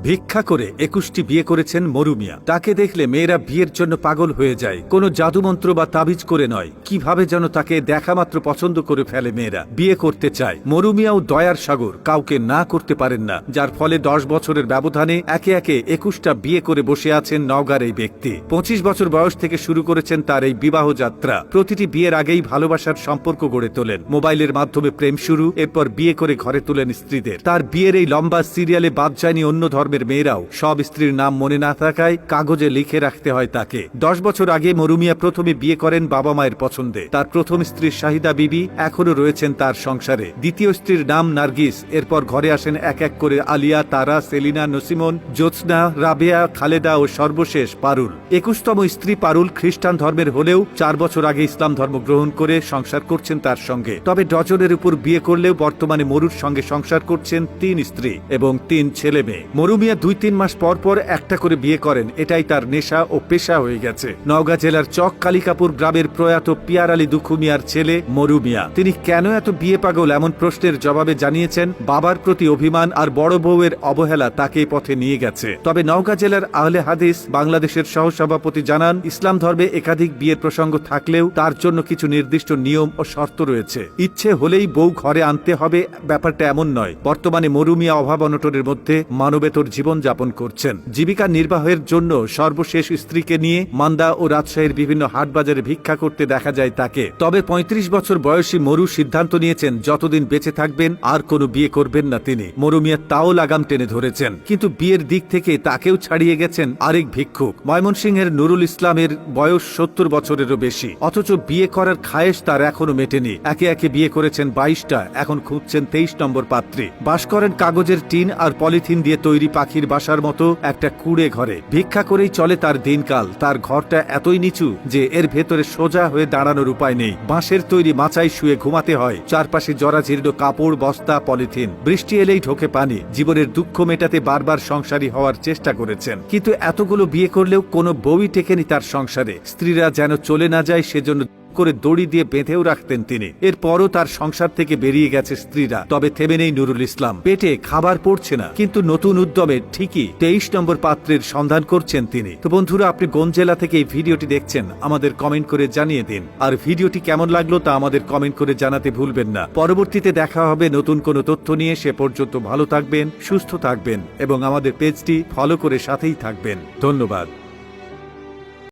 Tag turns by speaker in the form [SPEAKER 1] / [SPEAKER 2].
[SPEAKER 1] ভিক্ষা করে ২১টি বিয়ে করেছেন মরু মিয়া। তাকে দেখলে মেয়েরা বিয়ের জন্য পাগল হয়ে যায়, কোনো জাদুমন্ত্র বা তাবিজ করে নয়, কিভাবে যেন তাকে দেখা মাত্র পছন্দ করে ফেলে মেয়েরা, বিয়ে করতে চায়। মরু মিয়াও দয়ার সাগর, কাউকে না করতে পারেন না, যার ফলে ১০ বছরের ব্যবধানে একে একে ২১টা বিয়ে করে বসে আছেন নওগাঁর এই ব্যক্তি। ২৫ বছর বয়স থেকে শুরু করেছেন তার এই বিবাহ যাত্রা। প্রতিটি বিয়ের আগেই ভালোবাসার সম্পর্ক গড়ে তোলেন, মোবাইলের মাধ্যমে প্রেম শুরু, এরপর বিয়ে করে ঘরে তোলেন স্ত্রীদের। তার বিয়ের এই লম্বা সিরিয়ালে বাদ যায়নি অন্য ধর্মের মেয়েরাও। সব স্ত্রীর নাম মনে না থাকায় কাগজে লিখে রাখতে হয় তাকে। ১০ বছর আগে মরু মিয়া প্রথমে বিয়ে করেন বাবা মায়ের পছন্দে। তার প্রথম স্ত্রী শাহিদা বিবি এখনো রয়েছেন তার সংসারে। দ্বিতীয় স্ত্রীর নাম নার্গিস। এরপর ঘরে আসেন এক এক করে আলিয়া, তারা, সেলিনা, নসিমন, জ্যোৎস্না, রাবেয়া, খালেদা ও সর্বশেষ পারুল। ২১তম স্ত্রী পারুল খ্রিস্টান ধর্মের হলেও ৪ বছর আগে ইসলাম ধর্ম গ্রহণ করে সংসার করছেন তার সঙ্গে। তবে ডজনের উপর বিয়ে করলেও বর্তমানে মরুর সঙ্গে সংসার করছেন ৩ স্ত্রী এবং ৩ ছেলে মেয়ে। মরু মিয়া ২-৩ মাস পর পর একটা করে বিয়ে করেন, এটাই তার নেশা ও পেশা হয়ে গেছে। নওগাঁ জেলার চক কালিকাপুর গ্রামের প্রয়াত পিয়ার আলী দুখু মিয়ার ছেলে মরু মিয়া। তিনি কেন এত বিয়ে পাগল এমন প্রশ্নের জবাবে জানিয়েছেন, বাবার প্রতি অভিমান আর বড় বউয়ের অবহেলা তাকে পথে নিয়ে গেছে। তবে নওগাঁ জেলার আহলে হাদিস বাংলাদেশের সহসভাপতি জানান, ইসলাম ধর্মে একাধিক বিয়ের প্রসঙ্গ থাকলেও তার জন্য কিছু নির্দিষ্ট নিয়ম ও শর্ত রয়েছে। ইচ্ছে হলেই বউ ঘরে আনতে হবে ব্যাপারটা এমন নয়। বর্তমানে মরু মিয়া অভাব অনটনের মধ্যে মানবেতর জীবন যাপন করছেন। জীবিকা নির্বাহের জন্য সর্বশেষ স্ত্রীকে নিয়ে মান্দা ও রাজশাহীর বিভিন্ন হাটবাজারে ভিক্ষা করতে দেখা যায় তাকে। তবে ৩৫ বছর বয়সী মরু সিদ্ধান্ত নিয়েছেন যতদিন বেঁচে থাকবেন আর কোনো বিয়ে করবেন না তিনি। মরু মিয়া তাও লাগাম টেনে ধরেছেন, কিন্তু বিয়ের দিক থেকে তাকেও ছাড়িয়ে গেছেন আরেক ভিক্ষুক। ময়মনসিংহের নুরুল ইসলামের বয়স ৭০ বছরেরও বেশি, অথচ বিয়ে করার খায়েশ তার এখনো মেটেনি। একে একে বিয়ে করেছেন ২২টা, এখন খুঁজছেন ২৩ নম্বর পাত্রী। বাস করেন কাগজের টিন আর পলিথিন দিয়ে তৈরি পাখির বাসার মতো একটা কুড়ে ঘরে। ভিক্ষা করেই চলে তার দিনকাল। তার ঘরটা এতই নিচু যে এর ভেতরে সোজা হয়ে দাঁড়ানোর উপায় নেই। বাঁশের তৈরি মাচায় শুয়ে ঘুমাতে হয়, চারপাশে জরাজীর্ণ কাপড়, বস্তা, পলিথিন। বৃষ্টি এলেই ঢোকে পানি। জীবনের দুঃখ মেটাতে বারবার সংসারী হওয়ার চেষ্টা করেছেন, কিন্তু এতগুলো বিয়ে করলেও কোনো বউই টেকেনি তার সংসারে। স্ত্রীরা যেন চলে না যায় সেজন্য করে দড়ি দিয়ে বেঁধেও রাখতেন তিনি। এরপরও তার সংসার থেকে বেরিয়ে গেছে স্ত্রীরা। তবে থেমে নেই নুরুল ইসলাম। পেটে খাবার পড়ছে না, কিন্তু নতুন উদ্যমে ঠিকই ২৩ নম্বর পাত্রের সন্ধান করছেন তিনি। তো বন্ধুরা, আপনি কোন জেলা থেকে এই ভিডিওটি দেখছেন আমাদের কমেন্ট করে জানিয়ে দিন। আর ভিডিওটি কেমন লাগলো তা আমাদের কমেন্ট করে জানাতে ভুলবেন না। পরবর্তীতে দেখা হবে নতুন কোনো তথ্য নিয়ে। সে পর্যন্ত ভালো থাকবেন, সুস্থ থাকবেন এবং আমাদের পেজটি ফলো করে সাথেই থাকবেন। ধন্যবাদ।